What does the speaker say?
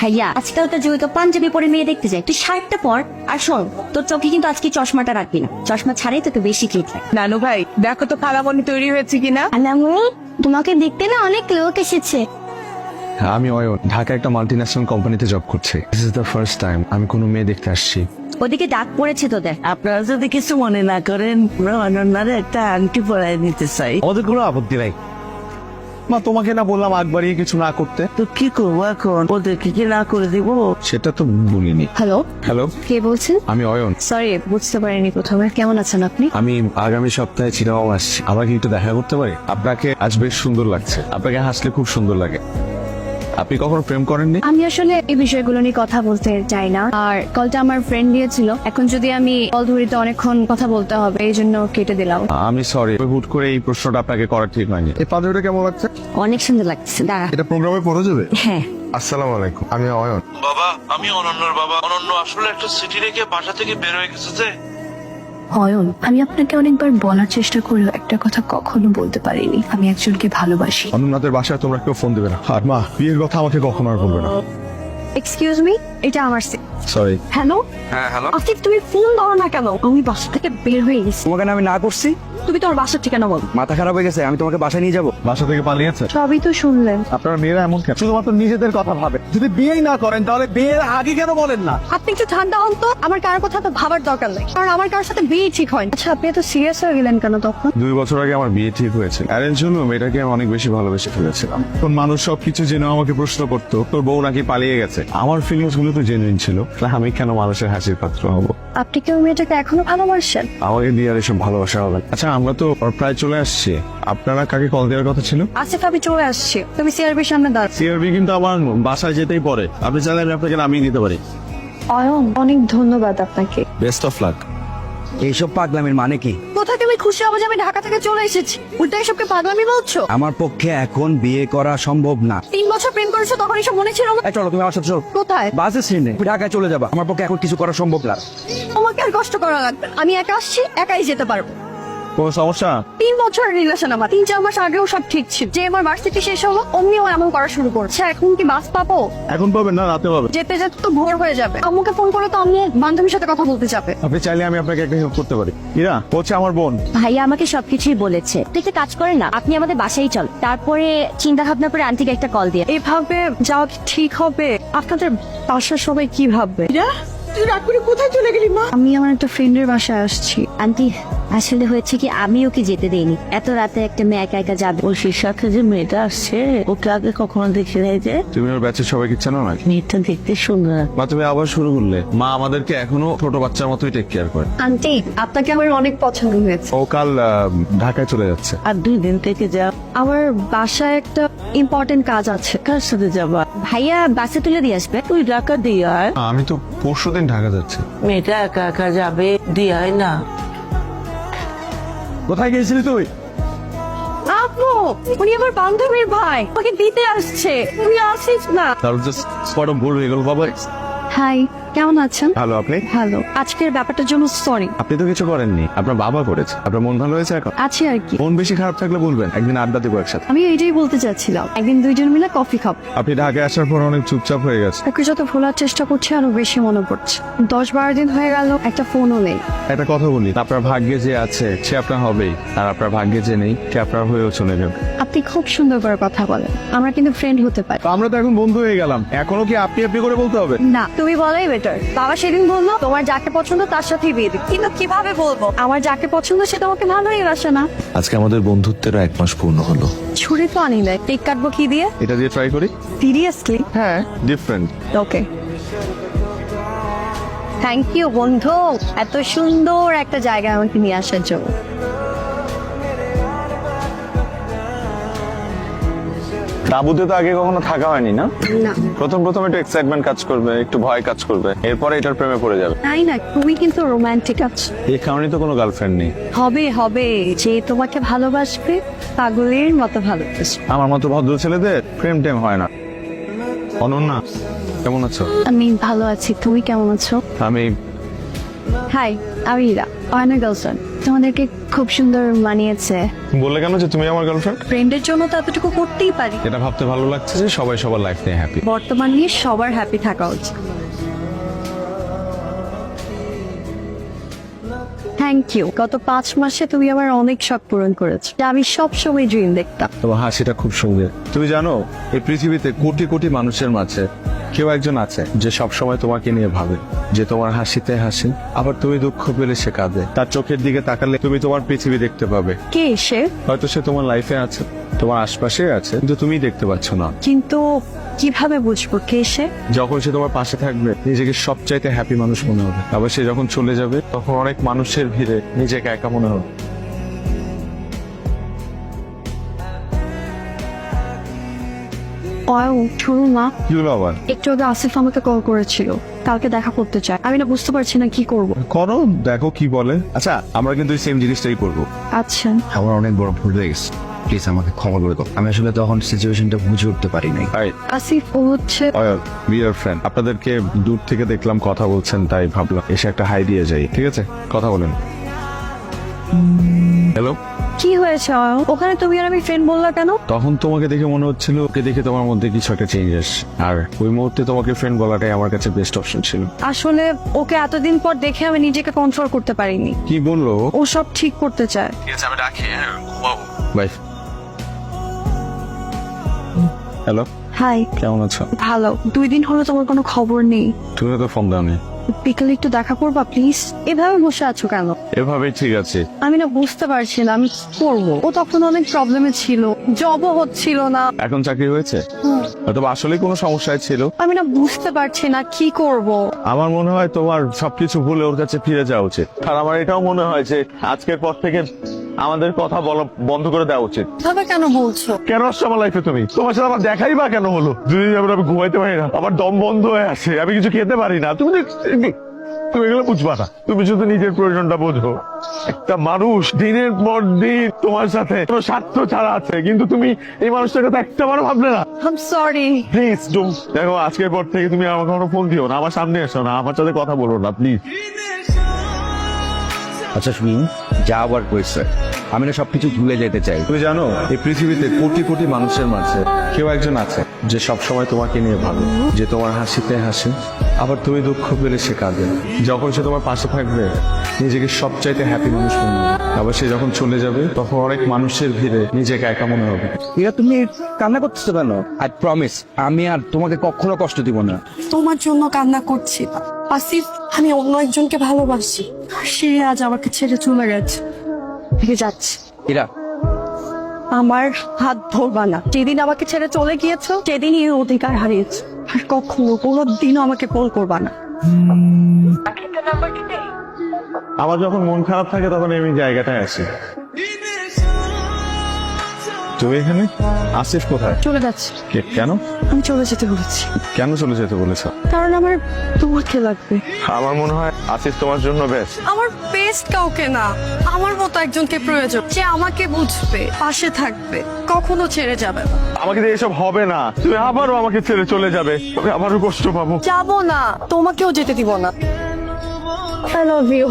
ভাইয়া আজকালকার যুগে তো পাঞ্জাবি পরে মেয়ে দেখতে যায়, তুই শার্টটা পর। আর শোন, তোর চোখে কিন্তু আজকে চশমাটা রাখবি না, চশমা ছাড়াই তোকে বেশি ক্লিক লাগে। নানু ভাই দেখো তো খালামণি তৈরি হয়েছে কিনা। তোমাকে দেখতে না অনেক লোক এসেছে। আমি অয়ন, ঢাকা একটা মাল্টিন্যাশনাল কোম্পানিতে জব করছি। This is the first time আমি কোনো মেয়ে দেখতে আসছি। ওদিকে ডাক পড়েছে তোদের। আপনারা যদি কিছু মনে না করেন, আমরা অনন্যারে একটা আংটি পরাই নিতে চাই। আমাদের কোনো আপত্তি নাই। মা, তোমাকে না বললাম আগ বাড়িয়ে কিছু না করতে? তো কি করবো এখন, ওদেরকে কি না করে দিব? সেটা তো বলিনি। হ্যালো, হ্যালো, কে বলছেন? আমি অয়ন। সরি, বুঝতে পারিনি প্রথমে। কেমন আছেন আপনি? আমি আগামী সপ্তাহে চিরাং আসছি। আমরা কি একটু দেখা করতে পারি? আপনাকে আজ বেশ সুন্দর লাগছে, আপনাকে হাসলে খুব সুন্দর লাগে। আপনি কখনো প্রেম করেননি? আমি আসলে এই বিষয়গুলো নিয়ে কথা বলতে চাই না, আর কলটা আমার ফ্রেন্ড দিয়েছিল। এখন যদি আমি কল ধরি তো অনেকক্ষণ কথা বলতে হবে, এই জন্য কেটে দিলাম। আমি সরি, হুট করে এই প্রশ্নটা আপনাকে করা ঠিক হয়নি। এই পাঞ্জাবিটা কেমন লাগছে? অনেক সুন্দর লাগছে, দাঁড়া। এটা প্রোগ্রামে পড়ে যাবে? হ্যাঁ। আসসালামু আলাইকুম, আমি অয়ন। বাবা, আমি অনন্যর বাবা। অনন্য আসলে একটা চিঠি রেখে বাসা থেকে বের হয়ে গেছে যে। অয়ন, আমি আপনাকে অনেকবার বলার চেষ্টা করেও একটা কথা কখনো বলতে পারিনি, আমি একজনকে ভালোবাসি। অনুনাথের বাসায় তোমরা কেউ ফোন দেবে না। আর মা, বিয়ের কথা আমাকে কখনো আর বলবে না। এক্সকিউজ মি, এটা আমার সরি। হ্যালো। হ্যাঁ হ্যালো। আসিফ, তুমি ফোন ধরো না কেন? আমি বাসা থেকে বের হয়ে গেছি। তোমাকে না আমি না করছি? তুমি তোমার বাসার ঠিকানা বলো। মাথা খারাপ হয়ে গেছে, আমি তোমাকে বাসায় নিয়ে যাবো। বাসা থেকে পালিয়েছে? সবই তো শুনলেন। আপনার মেয়েরা এমন কেন? শুধুমাত্র নিজেদের কথা ভাবে। যদি বিয়েই না করেন তাহলে বিয়ের আগে কেন বলেন না? আপনি একটু ঠান্ডা হন তো, আমার কারোর কথা তো ভাবার দরকার নেই, কারণ আমার কারোর সাথে বিয়ে ঠিক হয়। আচ্ছা, আপনি এত সিরিয়াস হয়ে গেলেন কেন তখন? 2 বছর আগে আমার বিয়ে ঠিক হয়েছে। অ্যারেঞ্জ হলো, মেয়েটাকে আমি অনেক বেশি ভালোবেসে ফেলেছিলাম। কোন মানুষ সবকিছু জেনে আমাকে প্রশ্ন করতো, তোর বউ নাকি পালিয়ে গেছে। আমার ফিলিংস গুলো তো জেনুইন ছিল, আমি কেন মানুষের হাসির পাত্র হব? আপনি কি ওই মেয়েটাকে এখনো ভালোবাসেন? আমাকে দিয়ে আর এসব ভালোবাসা হবে না। আচ্ছা, আমরা তো প্রায় চলে আসছি। আপনারা কাকে কল দেওয়ার কথা ছিল? আসিফ, আমি চলে আসছি, তুমি সিআরবির সামনে দাঁড়াও। সিআরবি কিন্তু আমার বাসায় যেতেই পরে। আপনি চাইলে আমি আপনাকে নামিয়ে দিতে পারি। অয়ন, অনেক ধন্যবাদ আপনাকে। Best of luck. এইসব পাগলামির মানে কি? কোথায় তুমি খুশি হবে যে আমি ঢাকা থেকে চলে এসেছি? উল্টা এসবকে পাগলামি বলছো? আমার পক্ষে এখন বিয়ে করা সম্ভব না। 3 বছর প্রেম করেছো, তখন এসব মনে ছিল না? এই চলো, তুমি আমার সাথে চলো। কোথায়? বাসে সিনে ঢাকায় চলে যাবা। আমার পক্ষে এখন কিছু করা সম্ভব না। তোমাকে আর কষ্ট করা লাগবে না। আমি একা আসছি, একাই যেতে পারবো। কোন সমস্যা? 3 বছরের রিলেশন আমার। 3-4 মাস আগেও সব ঠিক ছিল। যে আমার ভার্সিটি শেষ হলো, অমনি ও এমন করা শুরু করছে। এখন কি বাস পাবো? এখন পাবেন না, রাতে পাবেন। যেতে যেতে তো ভোর হয়ে যাবে। আম্মুকে ফোন করে তো আম্মু বান্ধবীর সাথে কথা বলতে যাবে। আপনি চাইলে আমি আপনাকে একটা হেল্প করতে পারি। ইরা হচ্ছে আমার বোন। ভাইয়া আমাকে সবকিছুই বলেছে। তুই একটা কাজ করে না, আপনি আমাদের বাসায় চল, তারপরে চিন্তা ভাবনা করে আন্টিকে একটা কল দিয়ে। এভাবে যাওয়া কি ঠিক হবে? আপনাদের বাসার সবাই কি ভাববে? তুই রাগ করে কোথায় চলে গেলি মা? আমি আমার একটা ফ্রেন্ডের বাসায় আসছি। আন্টি, আসলে হয়েছে কি, আমি ওকে যেতে দেইনি। এত রাতে একটা মেয়ে একা একা যাবে। ঐশীর সাথে যে মেয়েটা আসছে, ওকে আগে কখনো দেখি নাই যে। তুমি ওর ব্যাচের সবাইকে চেনো না? মেয়েটা দেখতে সুন্দর। মা, তুমি আবার শুরু করলে। মা আমাদেরকে এখনো ছোট বাচ্চার মতোই টেক কেয়ার করে। আন্টি, আপনাকে আমার অনেক পছন্দ হয়েছে। ও কাল ঢাকায় চলে যাচ্ছে। আর 2 দিন থেকে যা। আমার বাসায় একটা ইম্পর্টেন্ট কাজ আছে। কার সাথে যাবা? ভাইয়া বাসে তুলে দিয়ে আসবে। তুই ঢাকা দিয়ে আয়। আমি তো পরশুদিন ঢাকা যাচ্ছি। মেয়েটা একা একা যাবে, দিয়ে আয় না। কোথায় গিয়েছিলি তুই? আপু, উনি আমার বান্ধবীর ভাই, ওকে দিতে আসছে। তুই আসিস না? তাহলে জাস্ট স্পট ভুল হয়ে গেল বাবা। হাই, কেমন আছেন? ভালো, আপনি? ভালো। আজকের ব্যাপারটার জন্য সরি। আপনি তো কিছু করেননি, আপনার বাবা করেছে। আপনার মন ভালো হয়েছে এখন? আছি আর কি। মন বেশি খারাপ থাকলে বলবেন, একদিন আড্ডা দেবো একসাথে। আমি এইটাই বলতে চাচ্ছিলাম, একদিন দুইজন মিলে কফি খাবো। আপনি ঢাকায় আসার পর অনেক চুপচাপ হয়ে গেছে। তাকে যত ভোলার চেষ্টা করছি আরো বেশি মনে পড়ছে। 10-12 দিন হয়ে গেল, একটা ফোনও নেই। একটা কথা বলি, আপনার ভাগ্যে যে আছে সে আপনার হবেই, আর আপনার ভাগ্যে যে নেই সে আপনার হয়েও চলে যাবে। আপনি খুব সুন্দর করে কথা বলেন, আমরা কিন্তু ফ্রেন্ড হতে পারি। তো আমরা তো এখন বন্ধু হয়ে গেলাম, এখনো কি আপনি আপনি করে বলতে হবে? না, তুমি বলাই বেটার। বাবা সেদিন বললো তোমার যাকে পছন্দ তার সাথেই বিয়ে দিবে, কিন্তু কিভাবে বলবো? আমার যাকে পছন্দ সে তোমাকে ভালোই বাসে না। আজকে আমাদের বন্ধুত্বেরও 1 মাস পূর্ণ হলো। ছুরি তো আনি নাই, কেক কাটবো কি দিয়ে? এটা দিয়ে ট্রাই করি। সিরিয়াসলি? হ্যাঁ, ডিফারেন্ট। ওকে। থ্যাংক ইউ বন্ধু, এত সুন্দর একটা জায়গায় আমাকে নিয়ে আসার জন্য। তাঁবুতে তো আগে কখনো থাকা হয়নি না? না। প্রথম প্রথম একটু এক্সাইটমেন্ট কাজ করবে, একটু ভয় কাজ করবে, এরপরে এটার প্রেমে পড়ে যাবে। তাই না, তুমি কিন্তু রোমান্টিক আছো। এই কারণে তো কোনো গার্লফ্রেন্ড নেই। হবে হবে, যে তোমাকে ভালোবাসবে পাগলের মতো ভালোবাসবে। আমার মতো ভদ্র ছেলেদের প্রেম টেম হয় না। অনন্যা, কেমন আছো? আমি ভালো আছি, তুমি কেমন আছো? আমি হাই, আমি ইরা, অয়নের গার্লফ্রেন্ড। তোমাদেরকে খুব সুন্দর মানিয়েছে। বললে কেন যে তুমি আমার গার্লফ্রেন্ড? ফ্রেন্ডের জন্য তো এতটুকু করতেই পারি। এটা ভাবতে ভালো লাগছে যে সবাই সবার লাইফ নিয়ে হ্যাপি। বর্তমান নিয়ে সবার হ্যাপি থাকা উচিত। Thank you. গত 5 মাসে তুমি আমার অনেক শখ পূরণ করেছো, যা আমি সব সময় ড্রিম দেখতাম। তোমার হাসিটা খুব সুন্দর। তুমি জানো এই পৃথিবীতে কোটি কোটি মানুষের মাঝে কেউ একজন আছে যে সব সময় তোমাকে নিয়ে ভাবে, যে তোমার হাসিতে হাসে, আবার তুমি দুঃখ পেলে সে কাঁদে। তার চোখের দিকে তাকালে তুমি তোমার পৃথিবী দেখতে পাবে। কে সে? হয়তো সে তোমার লাইফে আছে, তোমার আশপাশে আছে, কিন্তু তুমি দেখতে পাচ্ছ না। কিন্তু কিভাবে বুঝবো কে সে? যখন সে তোমার পাশে থাকবে নিজেকে সবচাইতে হ্যাপি মানুষ মনে হবে, আবার সে যখন চলে যাবে তখন অনেক মানুষের ভিড়ে নিজেকে একা মনে হবে। শুনুন না, কি হলো আবার? একটু আগে আসিফ আমাকে কল করেছিল, কালকে দেখা করতে চায়। আমি না বুঝতে পারছি না কি করব। করো, দেখো কি বলে। আচ্ছা, আমরা কিন্তু সেম জিনিসটাই করবো। আচ্ছা, আমার অনেক বড় ভুল হয়ে গেছে, প্লিজ আমাকে ক্ষমা করে দাও। আমি আসলে তখন সিচুয়েশনটা বুঝে উঠতে পারি নাই। হাই, আসিফ ও হচ্ছে বি ইয়ার ফ্রেন্ড। আপনাদেরকে দূর থেকে দেখলাম কথা বলছেন, তাই ভাবলাম এসে একটা হাই দিয়ে যাই। ঠিক আছে, কথা বলেন। হ্যালো। কি হয়েছে অয়ন? ওখানে তুমি আর আমি ফ্রেন্ড বললা কেন? তখন তোমাকে দেখে মনে হচ্ছিল ওকে দেখে তোমার মধ্যে কিছু একটা চেঞ্জেস, আর ওই মুহূর্তে তোমাকে ফ্রেন্ড বলাটাই আমার কাছে বেস্ট অপশন ছিল। আসলে ওকে এতদিন পর দেখে আমি নিজেকে কন্ট্রোল করতে পারিনি। কি বললো? ও সব ঠিক করতে চায়। ঠিক আছে, আমি রাখি। বাই। হ্যালো, হাই, কেমন আছো? ভালো। 2 দিন হলো তোমার কোনো খবর নেই। তুমি তো ফোন দাওনি। বিকালে একটু দেখা করবা প্লিজ? এভাবে বসে আছো কেন? এভাবেই ঠিক আছে। আমি না বুঝতে পারছি না আমি কি করবো। ও তখন অনেক প্রবলেমে ছিল, জবও হচ্ছিল না। এখন চাকরি হয়েছে, হয়তো আসলে কোনো সমস্যায় ছিল। আমি না বুঝতে পারছি না কি করব। আমার মনে হয় তোমার সবকিছু ভুলে ওর কাছে ফিরে যাওয়া উচিত। আর আমার এটাও মনে হয় যে আজকের পর থেকে আমাদের কথা বলা বন্ধ করে দেওয়া উচিত। তবে কেন বলছো? কেন আসছো আমার লাইফে তুমি? তোমার সাথে আমার দেখাই বা কেন হলো? দুদিন যাবে আমি ঘুমাইতে পারি না, আমার দম বন্ধ হয়ে আসে, আমি কিছু খেতে পারি না। তুমি এগুলো বুঝবা না, তুমি শুধু নিজের প্রয়োজনটা বোঝো। একটা মানুষ দিনের পর দিন তোমার সাথে কোনো স্বার্থ ছাড়া আছে, কিন্তু তুমি এই মানুষটার কথা একটা বারও ভাবলে না। I am sorry. প্লিজ দেখো, আজকের পর থেকে তুমি আমাকে কোনো ফোন দিও না, আমার সামনে এসো না, আমার সাথে কথা বলো না প্লিজ। আচ্ছা শুনুন, যা আবার কইছে, আমি না সবকিছু ভুলে যেতে চাই। তুমি জানো এই পৃথিবীতে কোটি কোটি মানুষের মাঝে কেউ একজন আছে যে সব সময় তোমাকে নিয়ে ভাবে, যে তোমার হাসিতে হাসে, আবার তুমি দুঃখ পেলে সে কাঁদে। যখন সে তোমার পাশে থাকবে নিজেকে সবচাইতে হ্যাপি মানুষ মনে হবে, আবার সে যখন চলে যাবে তখন অনেক মানুষের ভিড়ে নিজেকে একা মনে হবে। এরা তুমি কান্না করতেছো কেন? আই প্রমিস আমি আর তোমাকে কখনো কষ্ট দিব না। তোমার জন্য কান্না করছি না আসিফ, আমি অন্য একজনকে ভালোবাসি, সে আজ আমাকে ছেড়ে চলে গেছে। থেকে যাচ্ছি। এরা আমার হাত ধরবা না। যেদিন আমাকে ছেড়ে চলে গিয়েছো সেদিনই এই অধিকার হারিয়েছো। আর কখনো কোনো দিনও আমাকে কল করবা না। আমার যখন মন খারাপ থাকে তখন আমি জায়গাটায় আসি। তুমি এখানে? আসিফ কোথায়? চলে যাচ্ছি। কেন? আমি চলে যেতে বলেছি। কেন চলে যেতে বলেছ? কারণ আমার তোমাকে লাগবে। আমার মনে হয় আসিফ তোমার জন্য বেস্ট। আমার বেস্ট কাউকে না, আমার মতো একজনকে প্রয়োজন, যে আমাকে বুঝবে, পাশে থাকবে, কখনো ছেড়ে যাবে না। আমাকে দিয়ে এসব হবে না, তুমি আবারও আমাকে ছেড়ে চলে যাবে, আমি আবারও কষ্ট পাবো। যাবো না, তোমাকেও যেতে দিব না। I love you.